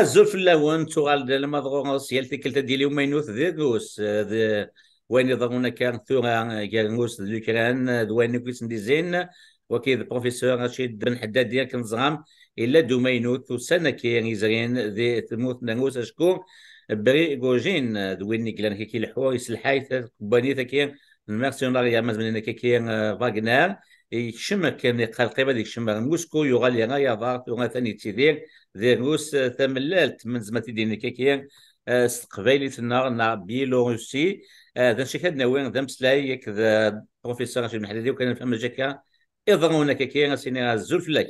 زولف اللهون تغال لما ضغوص يلتي كلتا ديالي ومينوث ذي غوس وين يضغونا كان ثورا كانغوس اليوكران دوين كويس ديزين وكيد بروفيسور رشيد بن حداد ديال كنزغام الا دومينوث وسنه كي يزرين ذي تموت نغوس اشكو بري غوجين دوين كلان كي الحوار يسلحايث بانيثا كي المارسيونال يا مازال كي فاغنر يشم كان قلقيبه ديك الشمال موسكو يغالي يا ضارت وغا تيدير ذي روس تملالت من زمتي ديني كيكيان استقبالي تنا بيلوروسي ذا شكاد وين ذا مسلاي ياك ذا بروفيسور رشيد المحددي وكان فهم جاكا يضرون كيكيان سيني الزلف لك.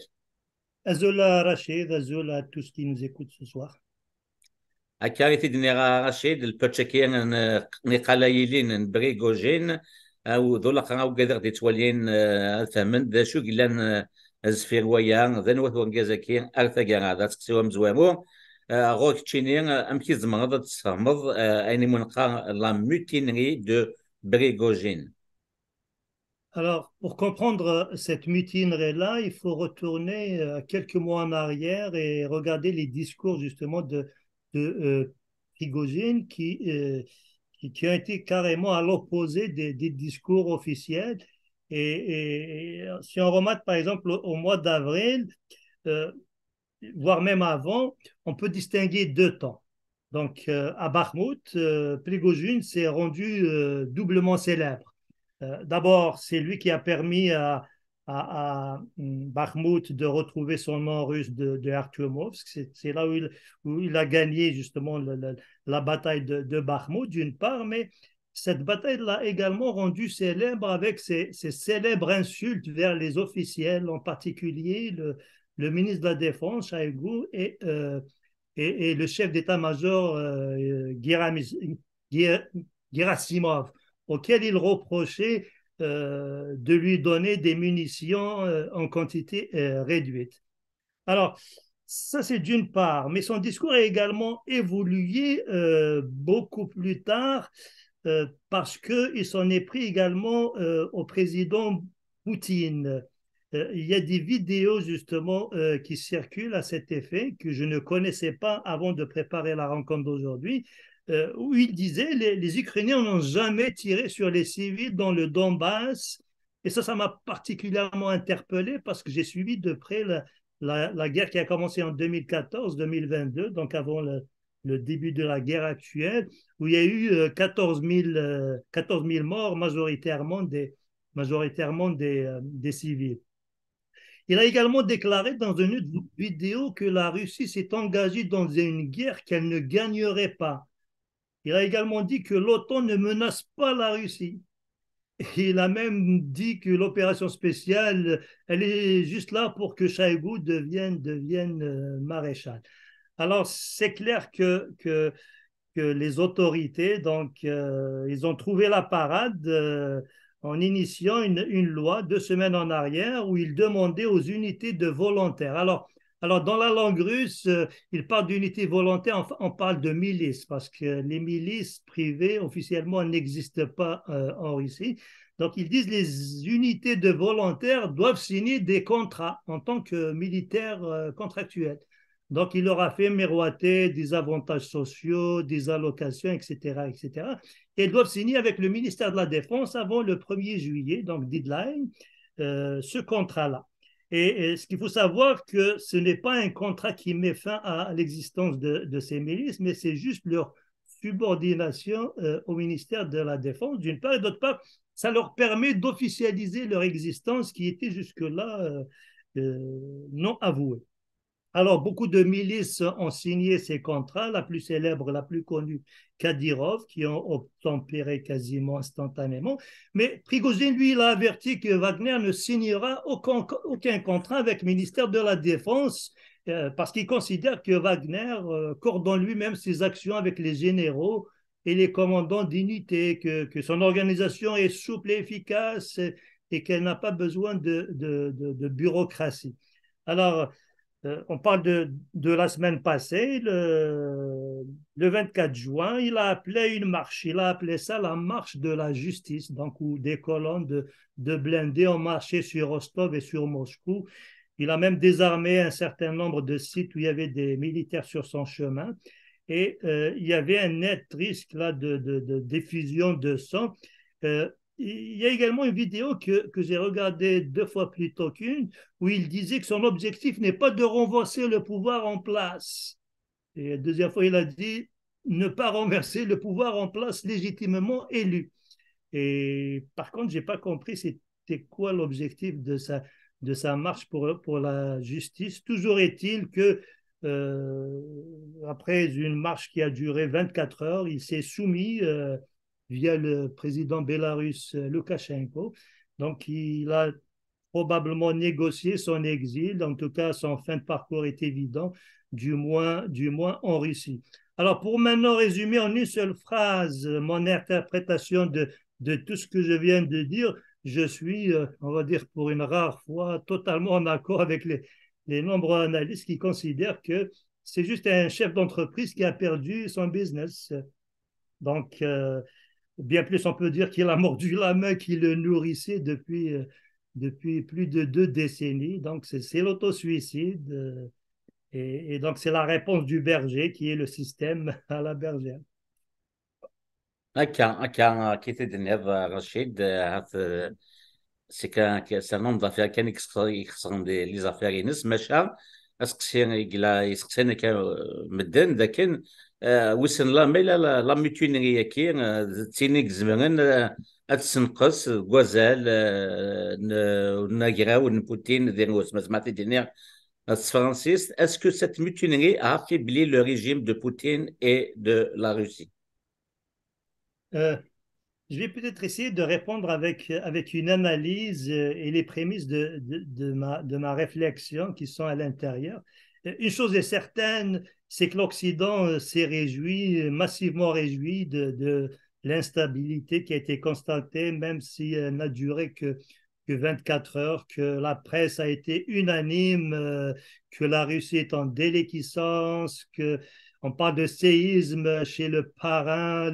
Azola Rachid, Azola à tous qui nous écoutent ce soir. أكاري تدني رشيد الباتشاكيان نقالايلين بريغوجين أو ذولا قراو قادر دي توالين ثمن ذا شو قلان زفير ويا ذا نوث وانجازاكي أرثا قرا ذا تقسيوا مزوارو غوك تشيني أمكي زمرض تصمض أيني منقا لا مutinerie de Brégogine. Alors, pour comprendre cette mutinerie-là, il faut retourner quelques mois en arrière et regarder les discours justement de Prigojine qui ont été carrément à l'opposé des discours officiels. Et si on remarque par exemple au mois d'avril, euh, voire même avant, on peut distinguer deux temps. Donc, à Bakhmout, Prigojine s'est rendu doublement célèbre. D'abord, c'est lui qui a permis à Bakhmout de retrouver son nom russe de Artyomovsk. C'est là où il a gagné justement la bataille de Bakhmout, d'une part, mais cette bataille l'a également rendu célèbre avec ses célèbres insultes vers les officiels, en particulier le ministre de la Défense, Shoigu, et le chef d'état-major Gerasimov, auquel il reprochait de lui donner des munitions en quantité réduite. Alors, ça c'est d'une part, mais son discours a également évolué beaucoup plus tard parce qu'il s'en est pris également au président Poutine. Il y a des vidéos justement qui circulent à cet effet que je ne connaissais pas avant de préparer la rencontre d'aujourd'hui, où il disait les Ukrainiens n'ont jamais tiré sur les civils dans le Donbass. Et ça m'a particulièrement interpellé parce que j'ai suivi de près la guerre qui a commencé en 2014-2022, donc avant le début de la guerre actuelle, où il y a eu 14 000 morts, majoritairement des civils. Il a également déclaré dans une vidéo que la Russie s'est engagée dans une guerre qu'elle ne gagnerait pas. Il a également dit que l'OTAN ne menace pas la Russie. Il a même dit que l'opération spéciale, elle est juste là pour que Shoigu devienne maréchal. Alors, c'est clair que les autorités, donc, ils ont trouvé la parade en initiant une loi 2 semaines en arrière où ils demandaient aux unités de volontaires. Alors dans la langue russe, ils parlent d'unités volontaires, on parle de milices, parce que les milices privées officiellement n'existent pas en Russie. Donc ils disent les unités de volontaires doivent signer des contrats en tant que militaires contractuels. Donc, il leur a fait miroiter des avantages sociaux, des allocations, etc., etc. Et ils doivent signer avec le ministère de la Défense avant le 1er juillet, donc deadline, ce contrat-là. Et ce qu'il faut savoir, que ce n'est pas un contrat qui met fin à l'existence de ces milices, mais c'est juste leur subordination au ministère de la Défense, d'une part, et d'autre part, ça leur permet d'officialiser leur existence qui était jusque-là non avouée. Alors, beaucoup de milices ont signé ces contrats, la plus célèbre, la plus connue, Kadyrov, qui ont obtempéré quasiment instantanément. Mais Prigojine, lui, il a averti que Wagner ne signera aucun contrat avec le ministère de la Défense parce qu'il considère que Wagner coordonne lui-même ses actions avec les généraux et les commandants d'unités, que son organisation est souple et efficace et qu'elle n'a pas besoin de bureaucratie. Alors, on parle de la semaine passée, le 24 juin, il a appelé une marche. Il a appelé ça la marche de la justice, donc où des colonnes de blindés ont marché sur Rostov et sur Moscou. Il a même désarmé un certain nombre de sites où il y avait des militaires sur son chemin. Et il y avait un net risque là de diffusion de sang. Il y a également une vidéo que j'ai regardée 2 fois plus tôt qu'une, où il disait que son objectif n'est pas de renverser le pouvoir en place. Et la deuxième fois, il a dit ne pas renverser le pouvoir en place légitimement élu. Et par contre, je n'ai pas compris c'était quoi l'objectif de sa marche pour la justice. Toujours est-il que après une marche qui a duré 24 heures, il s'est soumis via le président bélarusse Loukachenko. Donc, il a probablement négocié son exil. En tout cas, son fin de parcours est évident, du moins en Russie. Alors, pour maintenant résumer en une seule phrase mon interprétation de tout ce que je viens de dire, je suis, on va dire pour une rare fois, totalement en accord avec les nombreux analystes qui considèrent que c'est juste un chef d'entreprise qui a perdu son business. Donc, bien plus, on peut dire qu'il a mordu la main qui le nourrissait depuis plus de 2 décennies. Donc, c'est l'autosuicide. Et donc, c'est la réponse du berger qui est le système à la bergère. هكا كي تدنيض رشيد سي نوم دافير كان يخسرون لي زافير ينس ماشا اسقسي يقلا يسقسينا كان مدن لكن وسن لا ميلا لا ميتونيريا كي تينيك زمرن اتسنقص غوازال ناغراو نبوتين ديروس ما سمعتي دينير فرانسيس اسكو سيت ميتونيري a affaibli le régime de Poutine et de la Russie. Euh, Je vais peut-être essayer de répondre avec une analyse et les prémices de ma réflexion qui sont à l'intérieur. Une chose est certaine, c'est que l'Occident s'est réjoui, massivement réjoui de l'instabilité qui a été constatée, même si elle n'a duré que 24 heures, que la presse a été unanime, que la Russie est en déliquescence, qu'on parle de séisme chez le parrain,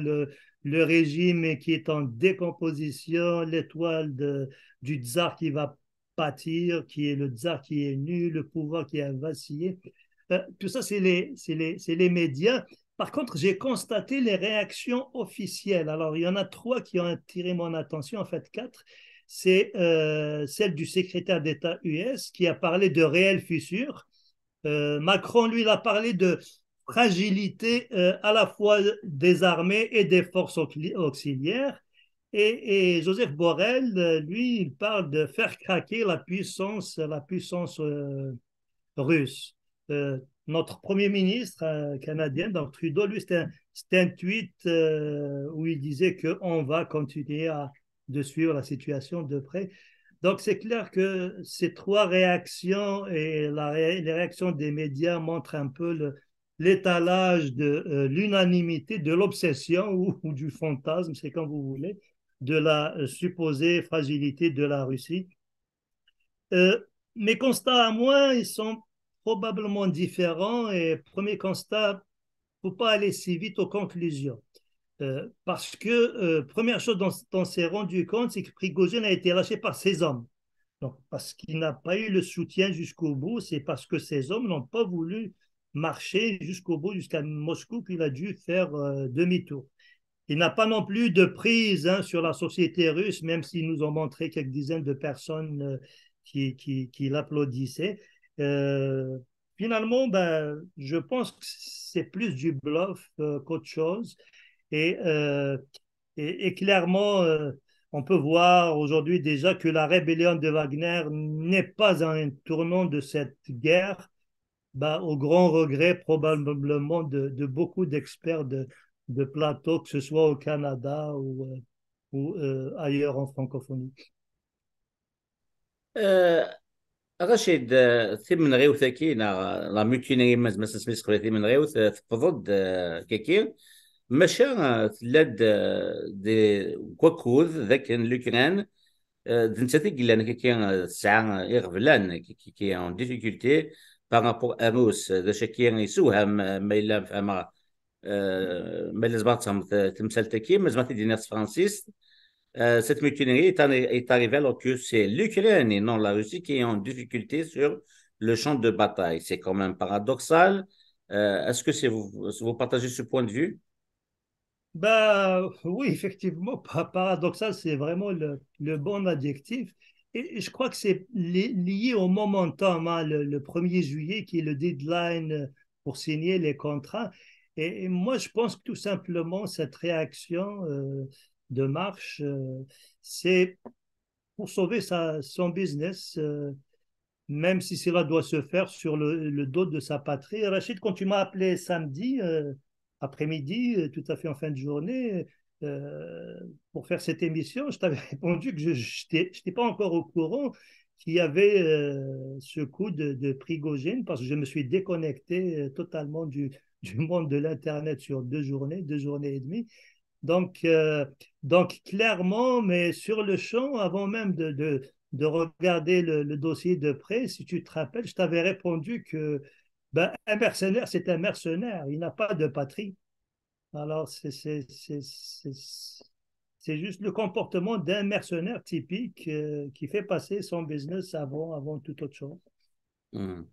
le régime qui est en décomposition, l'étoile du tsar qui va pâtir, qui est le tsar qui est nu, le pouvoir qui a vacillé. Tout ça, c'est les médias. Par contre, j'ai constaté les réactions officielles. Alors, il y en a 3 qui ont attiré mon attention, en fait 4. C'est celle du secrétaire d'État US qui a parlé de réelles fissures. Macron, lui, il a parlé de fragilité à la fois des armées et des forces auxiliaires. Et Joseph Borrell, lui, il parle de faire craquer la puissance russe. Notre Premier ministre canadien, donc Trudeau, lui, c'était un tweet où il disait qu'on va continuer de suivre la situation de près. Donc, c'est clair que ces 3 réactions et les réactions des médias montrent un peu l'étalage de l'unanimité, de l'obsession ou du fantasme, c'est comme vous voulez, de la supposée fragilité de la Russie. Mes constats à moi, ils sont probablement différents. Et premier constat, il ne faut pas aller si vite aux conclusions. Parce que, première chose dont on s'est rendu compte, c'est que Prigozhin a été lâché par ses hommes. Donc, parce qu'il n'a pas eu le soutien jusqu'au bout, c'est parce que ces hommes n'ont pas voulu marcher jusqu'au bout, jusqu'à Moscou, qu'il a dû faire demi-tour. Il n'a pas non plus de prise sur la société russe, même s'ils nous ont montré quelques dizaines de personnes qui l'applaudissaient. Finalement, je pense que c'est plus du bluff qu'autre chose. Et, et clairement, on peut voir aujourd'hui déjà que la rébellion de Wagner n'est pas un tournant de cette guerre, au grand regret probablement de beaucoup d'experts de plateau, que ce soit au Canada ou ailleurs en francophonie. رشيد ثمن غيوث كينا لا ميتيني ما سميس خلي ثمن غيوث تفضل كيكي ماشا تلاد دي كوكوذ ذاك لوكران دنتاتي قلنا كي ساعة يغفلان كي اون ديفيكولتي بارابور اموس ذا شكي يسوها ما الا فما ما لازم تمثال تكي ما زعما تيدينا فرانسيس cette mutinerie est arrivée alors que c'est l'Ukraine et non la Russie qui est en difficulté sur le champ de bataille. C'est quand même paradoxal. Est-ce que vous partagez ce point de vue? Ben, oui, effectivement, paradoxal, c'est vraiment le bon adjectif. Et je crois que c'est lié au momentum, hein, le 1er juillet, qui est le deadline pour signer les contrats. Et moi, je pense que tout simplement, cette réaction de marche, c'est pour sauver son business. Même si cela doit se faire sur le dos de sa patrie. Rachid, quand tu m'as appelé samedi après-midi, tout à fait en fin de journée, euh, pour faire cette émission, je t'avais répondu que je n'étais pas encore au courant qu'il y avait ce coup de Prigogine, parce que je me suis déconnecté totalement du monde de l'Internet sur 2 journées, 2 journées et demie. Donc, euh, donc, clairement, mais sur le champ, avant même de regarder le dossier de près, si tu te rappelles, je t'avais répondu que ben, un mercenaire, c'est un mercenaire, il n'a pas de patrie. Alors, c'est juste le comportement d'un mercenaire typique qui fait passer son business avant toute autre chose. مم.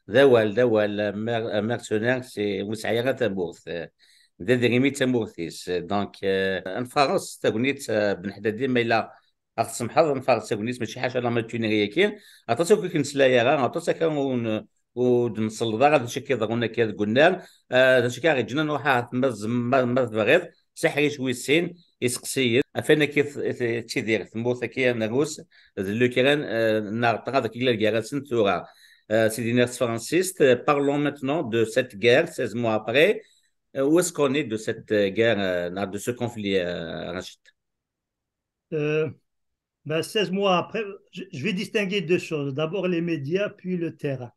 ذا هو المرسونير سي مسعيرة تمورث ذا دريمي تمورثيس دونك نفارس تاكونيت بن حدا ديما إلا أغتسمحض نفارس تاكونيت ماشي حاجة لا ماتونيغيا كين عطاسو كي كنسلايا غا عطاسا كان ونصل غا نشكي ضغونا كي قلنا نشكي غي جنا نوحا مز بغيض سحري شوي السين يسقسيين افانا كي تيدير ثمورثا كي نغوس لو كيران نغطا ذاك إلا الكيران ثورا c'est une française. Parlons maintenant de cette guerre, 16 mois après. Où est-ce qu'on est de cette guerre, de ce conflit, Rachid? Euh, ben, 16 mois après, je vais distinguer deux choses. D'abord les médias, puis le terrain.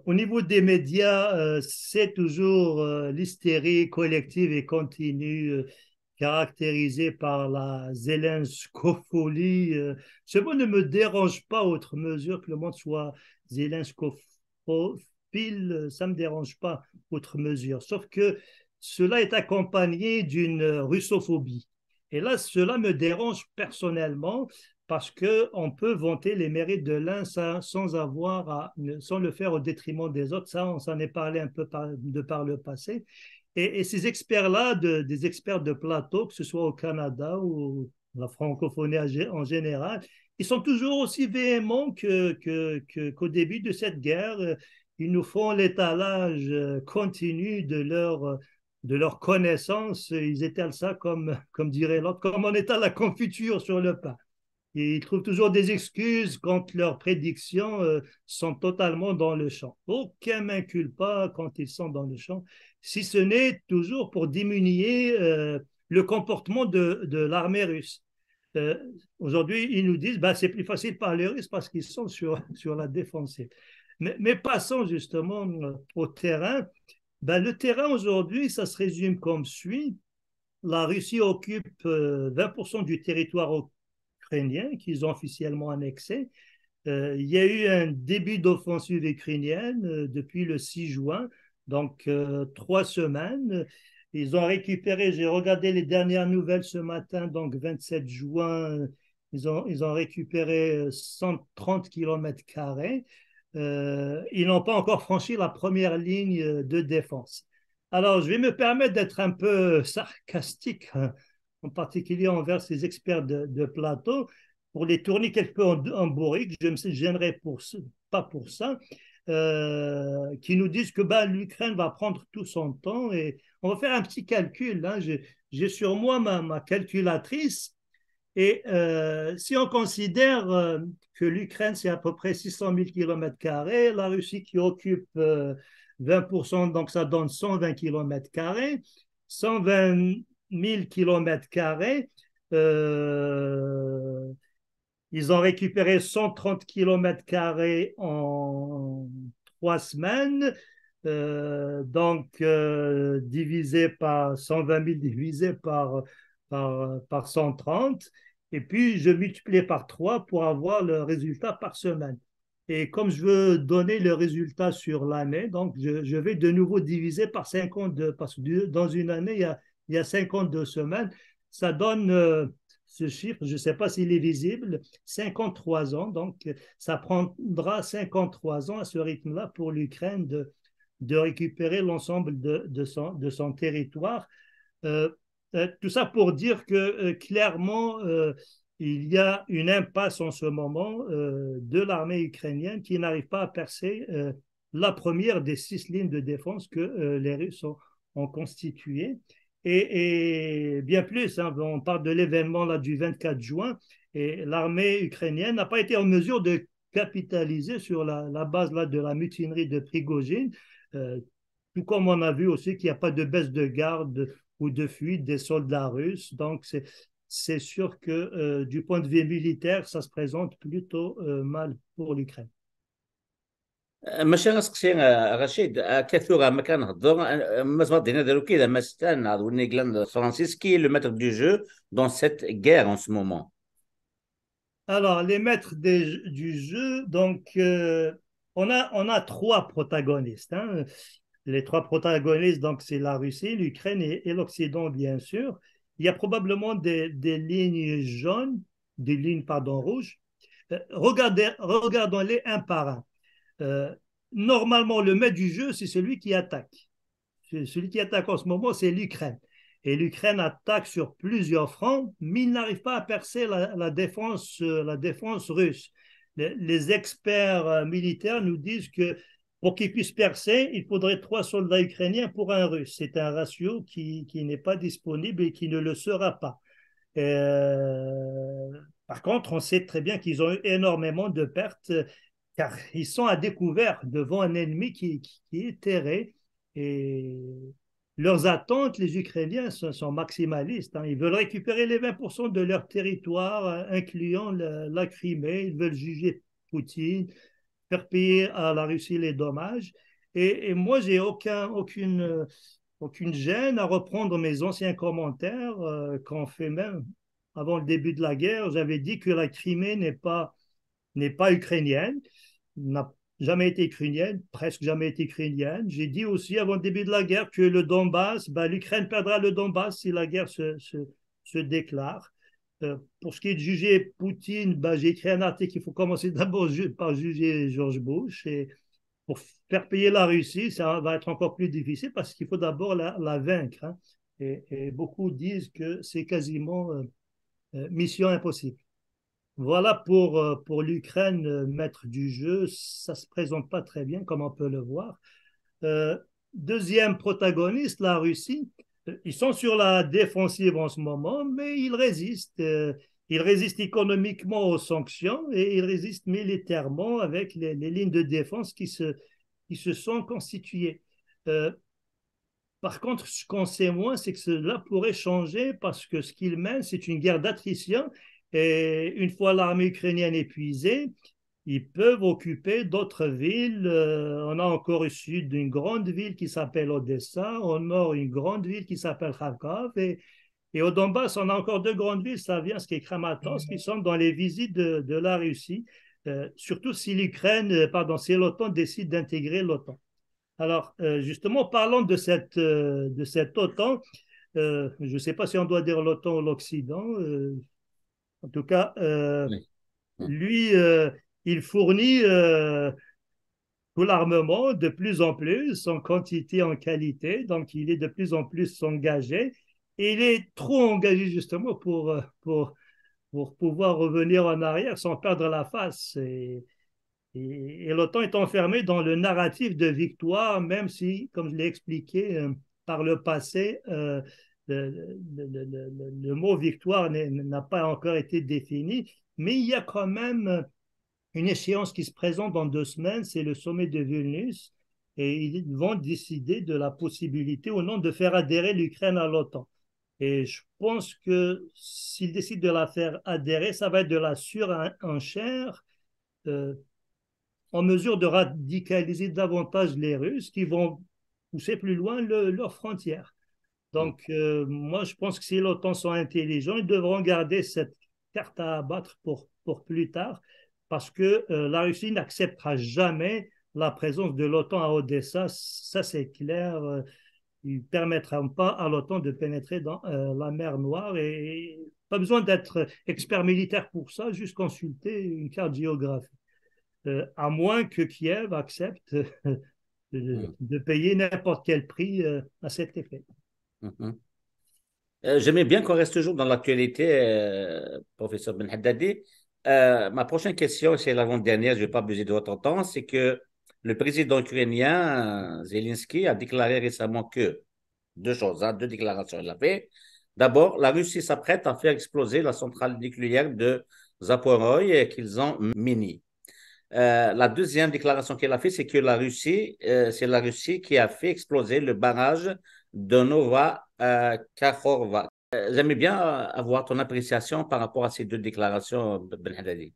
Au niveau des médias, c'est toujours l'hystérie collective et continue caractérisée par la zélenskofolie. Ce mot ne me dérange pas outre mesure que le monde soit zélenskophile, ça ne me dérange pas outre mesure. Sauf que cela est accompagné d'une russophobie. Et là, cela me dérange personnellement parce qu'on peut vanter les mérites de l'un sans le faire au détriment des autres. Ça, on s'en est parlé un peu par le passé. Et ces experts-là, des experts de plateau, que ce soit au Canada ou la francophonie en général, ils sont toujours aussi véhéments qu'au début de cette guerre. Ils nous font l'étalage continu de leur connaissance. Ils étalent ça comme dirait l'autre, comme on étale la confiture sur le pain. Et ils trouvent toujours des excuses quand leurs prédictions sont totalement dans le champ. Aucun m'inculpa quand ils sont dans le champ, si ce n'est toujours pour diminuer le comportement de l'armée russe. Euh, Aujourd'hui, ils nous disent bah, c'est plus facile par les Russes parce qu'ils sont sur la défensive. Mais passons justement au terrain. Ben, le terrain aujourd'hui, ça se résume comme suit. La Russie occupe 20% du territoire ukrainien qu'ils ont officiellement annexé. Il y a eu un début d'offensive ukrainienne depuis le 6 juin, donc 3 semaines. Ils ont récupéré, j'ai regardé les dernières nouvelles ce matin, donc 27 juin, ils ont récupéré 130 km². Ils n'ont pas encore franchi la première ligne de défense. Alors, je vais me permettre d'être un peu sarcastique, hein, en particulier envers ces experts de plateau, pour les tourner quelque peu en bourrique, je ne me gênerai pas pour ça, qui nous disent que bah, l'Ukraine va prendre tout son temps et on va faire un petit calcul. Hein. J'ai sur moi ma calculatrice et si on considère que l'Ukraine, c'est à peu près 600 000 km², la Russie qui occupe 20%, donc ça donne 120 km², 120 000 km², ils ont récupéré 130 km² en 3 semaines. Divisé par 120 000 divisé par 130. Et puis, je multipliais par 3 pour avoir le résultat par semaine. Et comme je veux donner le résultat sur l'année, donc je vais de nouveau diviser par 52, parce que dans une année, il y a 52 semaines. Ça donne ce chiffre, je ne sais pas s'il est visible, 53 ans. Donc, ça prendra 53 ans à ce rythme-là pour l'Ukraine de récupérer l'ensemble de son territoire. Tout ça pour dire que clairement, il y a une impasse en ce moment de l'armée ukrainienne qui n'arrive pas à percer la première des 6 lignes de défense que les Russes ont constituées. Et bien plus, hein, on parle de l'événement là, du 24 juin, et l'armée ukrainienne n'a pas été en mesure de capitaliser sur la base là, de la mutinerie de Prigojine, tout comme on a vu aussi qu'il n'y a pas de baisse de garde ou de fuite des soldats russes. Donc, c'est sûr que du point de vue militaire, ça se présente plutôt mal pour l'Ukraine. ماشي نسقسي رشيد كثر ما كنهضر ما تبغينا دارو كذا ما ستان وني غلاند فرانسيس كي لو ماتر دو جو دون سيت غير en ce moment. Alors, les maîtres du jeu, donc, on a 3 protagonistes. Hein. Les 3 protagonistes, donc, c'est la Russie, l'Ukraine et l'Occident, bien sûr. Il y a probablement des lignes jaunes, des lignes, pardon, rouges. Regardons-les un par un. Normalement, le maître du jeu, c'est celui qui attaque. Celui qui attaque en ce moment, c'est l'Ukraine. Et l'Ukraine attaque sur plusieurs fronts, mais il n'arrive pas à percer la défense russe. Les experts militaires nous disent que pour qu'ils puissent percer, il faudrait 3 soldats ukrainiens pour un Russe. C'est un ratio qui n'est pas disponible et qui ne le sera pas. Par contre, on sait très bien qu'ils ont eu énormément de pertes car ils sont à découvert devant un ennemi qui est terré. Et leurs attentes, les Ukrainiens, sont maximalistes. Hein. Ils veulent récupérer les 20% de leur territoire, incluant la Crimée. Ils veulent juger Poutine, faire payer à la Russie les dommages. Et moi, j'ai aucune gêne à reprendre mes anciens commentaires qu'on fait même avant le début de la guerre. J'avais dit que la Crimée n'est pas ukrainienne, n'a jamais été ukrainienne, presque jamais été ukrainienne. J'ai dit aussi avant le début de la guerre que le Donbass, l'Ukraine perdra le Donbass si la guerre se déclare. Pour ce qui est de juger Poutine, j'ai écrit un article qu'il faut commencer d'abord par juger George Bush. Et pour faire payer la Russie, ça va être encore plus difficile parce qu'il faut d'abord la vaincre. Hein. Et beaucoup disent que c'est quasiment mission impossible. Voilà pour l'Ukraine, maître du jeu. Ça ne se présente pas très bien, comme on peut le voir. Deuxième protagoniste, la Russie. Ils sont sur la défensive en ce moment, mais ils résistent. Ils résistent économiquement aux sanctions et ils résistent militairement avec les lignes de défense qui se sont constituées. Par contre, ce qu'on sait moins, c'est que cela pourrait changer parce que ce qu'ils mènent, c'est une guerre d'attrition. Et une fois l'armée ukrainienne épuisée, ils peuvent occuper d'autres villes. On a encore au sud une grande ville qui s'appelle Odessa, au nord une grande ville qui s'appelle Kharkov, et au Donbass, on a encore 2 grandes villes, Slaviansk et Kramatorsk, qui sont dans les visites de la Russie, surtout si si l'OTAN décide d'intégrer l'OTAN. Alors, justement, parlons de cette OTAN. Je ne sais pas si on doit dire l'OTAN ou l'Occident. En tout cas, Oui. lui, il fournit tout l'armement de plus en plus, en quantité, en qualité. Donc, il est de plus en plus engagé. Et il est trop engagé justement pour pouvoir revenir en arrière sans perdre la face. Et l'OTAN est enfermé dans le narratif de victoire, même si, comme je l'ai expliqué par le passé, le mot victoire n'a pas encore été défini, mais il y a quand même une échéance qui se présente dans 2 semaines, c'est le sommet de Vilnius, et ils vont décider de la possibilité ou non de faire adhérer l'Ukraine à l'OTAN. Et je pense que s'ils décident de la faire adhérer, ça va être de la surenchère en mesure de radicaliser davantage les Russes qui vont pousser plus loin leurs frontières. Donc, moi, je pense que si l'OTAN sont intelligents, ils devront garder cette carte à abattre pour plus tard, parce que la Russie n'acceptera jamais la présence de l'OTAN à Odessa. Ça, c'est clair. Ils ne permettront pas à l'OTAN de pénétrer dans la mer Noire. Et Pas besoin d'être expert militaire pour ça, juste consulter une carte géographique. À moins que Kiev accepte de payer n'importe quel prix à cet effet. Mhm. J'aimerais bien qu'on reste toujours dans l'actualité, professeur Ben Haddadi. Ma prochaine question, c'est l'avant-dernière, je ne vais pas abuser de votre temps, c'est que le président ukrainien, Zelensky, a déclaré récemment que deux choses, hein, deux déclarations il a fait. D'abord, la Russie s'apprête à faire exploser la centrale nucléaire de Zaporozhye qu'ils ont mini. La deuxième déclaration qu'elle a fait, c'est que c'est la Russie qui a fait exploser le barrage de Nova Kakhovka. J'aimerais bien avoir ton appréciation par rapport à ces deux déclarations, Ben Haddadi.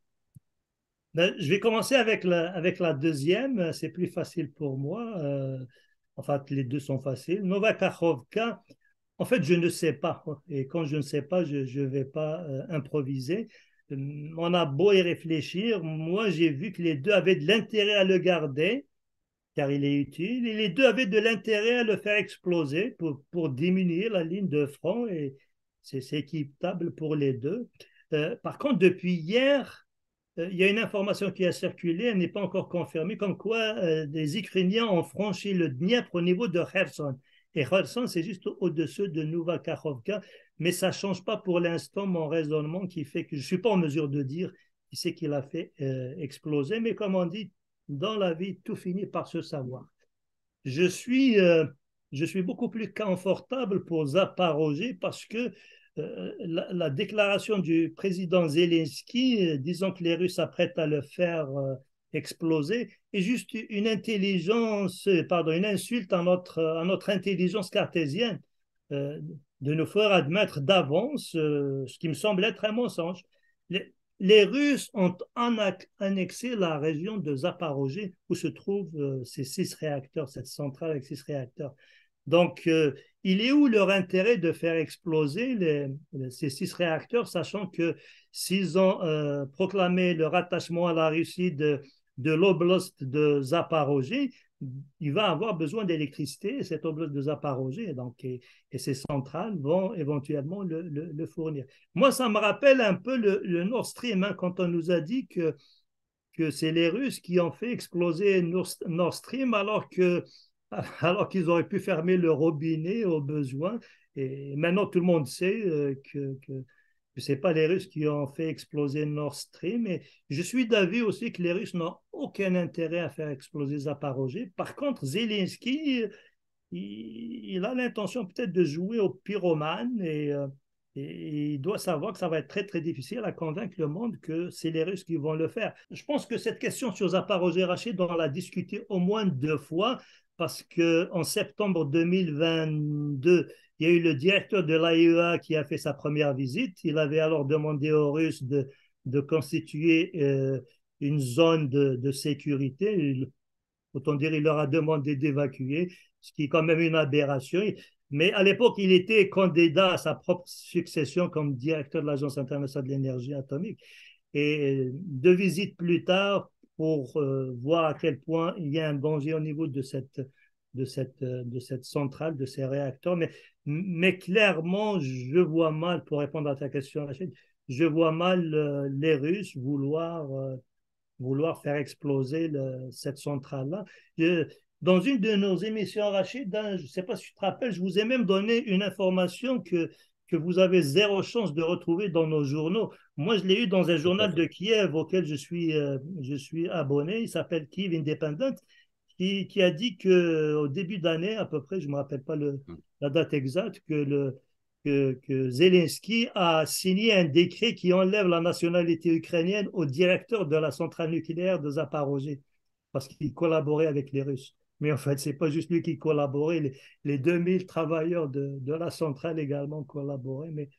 Ben, je vais commencer avec la deuxième, c'est plus facile pour moi. En fait, les deux sont faciles. Nova Kakhovka, en fait, je ne sais pas. Et quand je ne sais pas, je ne vais pas improviser. On a beau y réfléchir. Moi, j'ai vu que les deux avaient de l'intérêt à le garder, car il est utile. Et les deux avaient de l'intérêt à le faire exploser pour diminuer la ligne de front. Et c'est équitable pour les deux. Par contre, depuis hier, il y a une information qui a circulé, elle n'est pas encore confirmée, comme quoi des Ukrainiens ont franchi le Dniepr au niveau de Kherson. Et Kherson, c'est juste au-dessus de Nova Kakhovka, mais ça ne change pas pour l'instant mon raisonnement qui fait que je ne suis pas en mesure de dire qui c'est qui l'a fait exploser. Mais comme on dit, dans la vie, tout finit par se savoir. Je suis, euh, je suis beaucoup plus confortable pour Zaporozhye parce que la déclaration du président Zelensky, disant que les Russes s'apprêtent à le faire exploser, est juste une une insulte à notre intelligence cartésienne, euh, de nous faire admettre d'avance ce qui me semble être un mensonge. Les, les Russes ont annexé la région de Zaporozhye où se trouvent ces 6 réacteurs, cette centrale avec 6 réacteurs. Donc, il est où leur intérêt de faire exploser ces 6 réacteurs, sachant que s'ils ont proclamé leur attachement à la Russie de l'oblast de Zaporozhye, il va avoir besoin d'électricité, cette oblast de Zaporozhye, et ces centrales vont éventuellement le fournir. Moi, ça me rappelle un peu le Nord Stream, hein, quand on nous a dit que c'est les Russes qui ont fait exploser Nord Stream alors qu'ils auraient pu fermer le robinet au besoin. Et maintenant, tout le monde sait que ce n'est pas les Russes qui ont fait exploser Nord Stream. Et je suis d'avis aussi que les Russes n'ont aucun intérêt à faire exploser Zaporozhye. Par contre, Zelensky, il a l'intention peut-être de jouer au pyromane et il doit savoir que ça va être très, très difficile à convaincre le monde que c'est les Russes qui vont le faire. Je pense que cette question sur Zaporozhye Rachid, on l'a discutée au moins 2 fois parce qu'en septembre 2022, il y a eu le directeur de l'AIEA qui a fait sa première visite. Il avait alors demandé aux Russes de constituer une zone de sécurité. Autant dire, il leur a demandé d'évacuer, ce qui est quand même une aberration. Mais à l'époque, il était candidat à sa propre succession comme directeur de l'Agence internationale de l'énergie atomique. Et 2 visites plus tard, pour voir à quel point il y a un danger au niveau de cette centrale, de ces réacteurs. Mais clairement, je vois mal, pour répondre à ta question, Rachid, je vois mal les Russes vouloir faire exploser cette centrale-là. Dans une de nos émissions, Rachid, je ne sais pas si tu te rappelles, je vous ai même donné une information que vous avez zéro chance de retrouver dans nos journaux. Moi, je l'ai eu dans un Tout à journal fait. de Kiev auquel je suis abonné. Il s'appelle Kiev Independent, qui a dit qu'au début d'année, à peu près, je ne me rappelle pas la date exacte, que Zelensky a signé un décret qui enlève la nationalité ukrainienne au directeur de la centrale nucléaire de Zaporozhye parce qu'il collaborait avec les Russes. Mais en fait, ce n'est pas juste lui qui collaborait, les 2000 travailleurs de la centrale également collaboraient, mais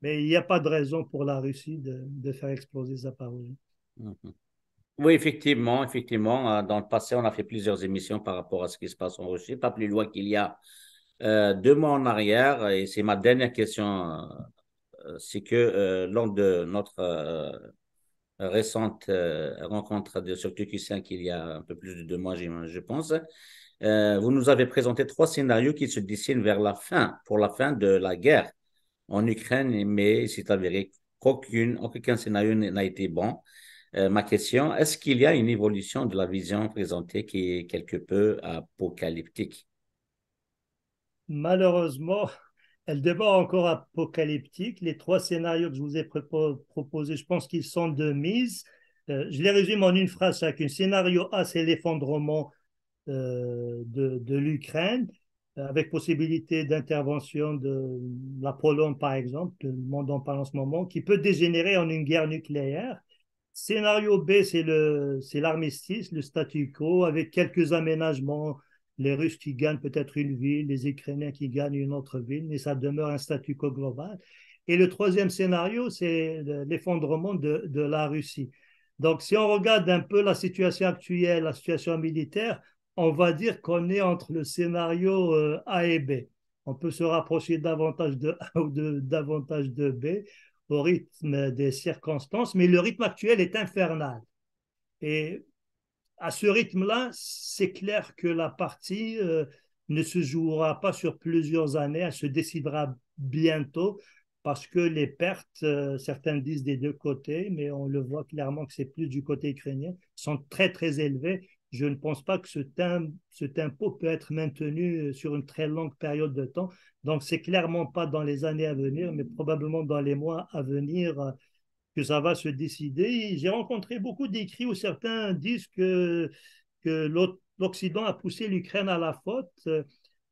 il n'y a pas de raison pour la Russie de faire exploser Zaporozhye. Mhm. Oui, effectivement, effectivement. Dans le passé, on a fait plusieurs émissions par rapport à ce qui se passe en Russie, pas plus loin qu'il y a 2 mois en arrière. Et c'est ma dernière question. C'est que lors de notre récente rencontre sur TQ5 il y a un peu plus de 2 mois, je pense, vous nous avez présenté 3 scénarios qui se dessinent vers la fin, pour la fin de la guerre en Ukraine, mais il s'est avéré qu'aucun scénario n'a été bon. Ma question, est-ce qu'il y a une évolution de la vision présentée qui est quelque peu apocalyptique? Malheureusement, elle demeure encore apocalyptique. Les trois scénarios que je vous ai proposés, je pense qu'ils sont de mise. Je les résume en une phrase chacune. Scénario A, c'est l'effondrement de l'Ukraine, avec possibilité d'intervention de la Pologne, par exemple, le monde en parle en ce moment, qui peut dégénérer en une guerre nucléaire. Scénario B, c'est l'armistice, le statu quo, avec quelques aménagements, les Russes qui gagnent peut-être une ville, les Ukrainiens qui gagnent une autre ville, mais ça demeure un statu quo global. Et le troisième scénario, c'est l'effondrement de la Russie. Donc, si on regarde un peu la situation actuelle, la situation militaire, on va dire qu'on est entre le scénario A et B. On peut se rapprocher davantage de A ou davantage de B au rythme des circonstances, mais le rythme actuel est infernal. Et à ce rythme-là, c'est clair que la partie ne se jouera pas sur plusieurs années, elle se décidera bientôt parce que les pertes, certains disent des deux côtés, mais on le voit clairement que c'est plus du côté ukrainien, sont très très élevés. Je ne pense pas que ce tempo peut être maintenu sur une très longue période de temps. Donc, c'est clairement pas dans les années à venir, mais probablement dans les mois à venir que ça va se décider. J'ai rencontré beaucoup d'écrits où certains disent que l'Occident a poussé l'Ukraine à la faute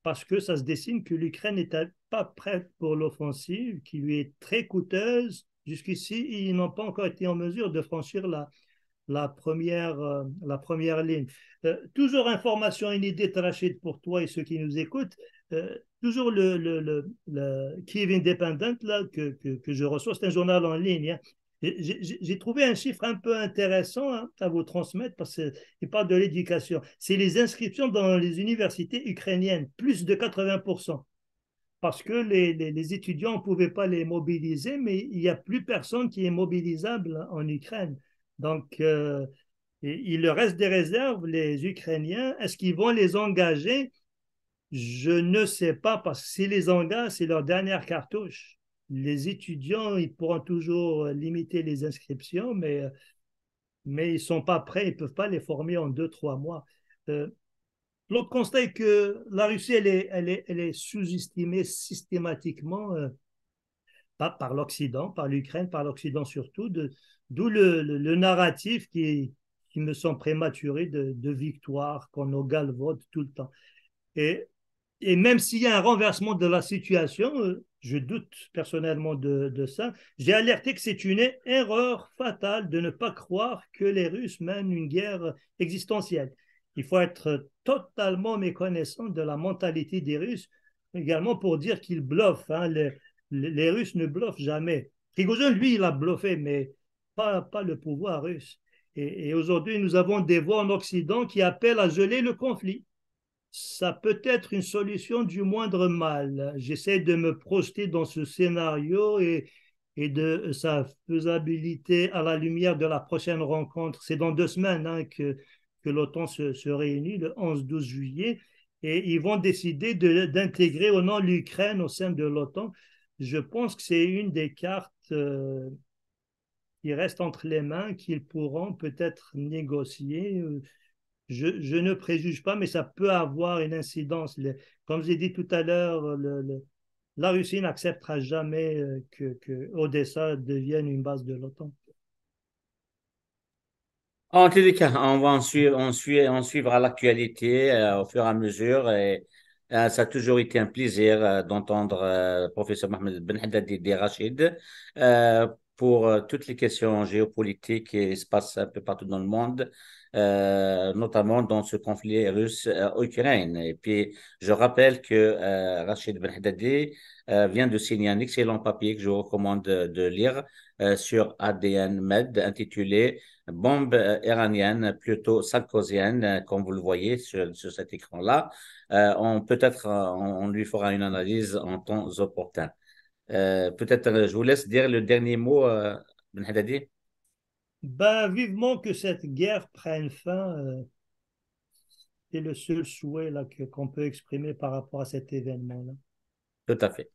parce que ça se dessine que l'Ukraine n'était pas prête pour l'offensive, qui lui est très coûteuse. Jusqu'ici, ils n'ont pas encore été en mesure de franchir la première ligne. Toujours information inédite, Rachid, pour toi et ceux qui nous écoutent. Toujours le Kiev Independent là, que je reçois, c'est un journal en ligne. Hein. J'ai trouvé un chiffre un peu intéressant hein, à vous transmettre parce qu'il parle de l'éducation. C'est les inscriptions dans les universités ukrainiennes, plus de 80%. Parce que les étudiants ne pouvaient pas les mobiliser, mais il n'y a plus personne qui est mobilisable en Ukraine. Donc, il leur reste des réserves, les Ukrainiens. Est-ce qu'ils vont les engager? Je ne sais pas, parce que s'ils les engagent, c'est leur dernière cartouche. Les étudiants, ils pourront toujours limiter les inscriptions, mais ils ne sont pas prêts, ils ne peuvent pas les former en 2, 3 mois. Euh, L'autre constat est que la Russie, elle est sous-estimée systématiquement par l'Occident, par l'Ukraine, par l'Occident surtout, d'où le narratif qui me semble prématuré de victoire, qu'on nous galvaude tout le temps. Et, et même s'il y a un renversement de la situation, je doute personnellement de ça, j'ai alerté que c'est une erreur fatale de ne pas croire que les Russes mènent une guerre existentielle. Il faut être totalement méconnaissant de la mentalité des Russes, également pour dire qu'ils bluffent. Hein. Les Russes ne bluffent jamais. Prigozhin, lui, il a bluffé, mais pas le pouvoir russe. Et aujourd'hui, nous avons des voix en Occident qui appellent à geler le conflit. Ça peut être une solution du moindre mal. J'essaie de me projeter dans ce scénario et de sa faisabilité à la lumière de la prochaine rencontre. C'est dans 2 semaines hein, que l'OTAN se réunit, le 11-12 juillet, et ils vont décider d'intégrer ou non l'Ukraine au sein de l'OTAN. Je pense que c'est une des cartes qui reste entre les mains qu'ils pourront peut-être négocier. Je ne préjuge pas, mais ça peut avoir une incidence. Comme j'ai dit tout à l'heure, la Russie n'acceptera jamais que Odessa devienne une base de l'OTAN. En tous les cas, on va on suivra l'actualité au fur et à mesure. Et, ça a toujours été un plaisir d'entendre professeur Mohamed Ben Haddadi et Rachid pour toutes les questions géopolitiques qui se passent un peu partout dans le monde, notamment dans ce conflit russe-Ukraine. Et puis, je rappelle que Rachid Ben Haddadi vient de signer un excellent papier que je vous recommande de lire sur ADN Med intitulé bombe iranienne, plutôt sarkozienne, comme vous le voyez sur cet écran-là. Peut-être on lui fera une analyse en temps opportun. Peut-être je vous laisse dire le dernier mot, Ben Haddadi. Ben, vivement que cette guerre prenne fin, c'est le seul souhait là, qu'on peut exprimer par rapport à cet événement-là. Tout à fait.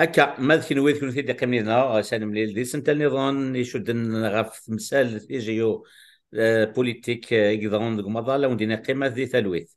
هكا ما كنويت كنت دي قمينا سان مليل دي سنت النظام يشد غاف تمثال يجيو بوليتيك يقدرون مظله وندينا قيمه ذي ثلويث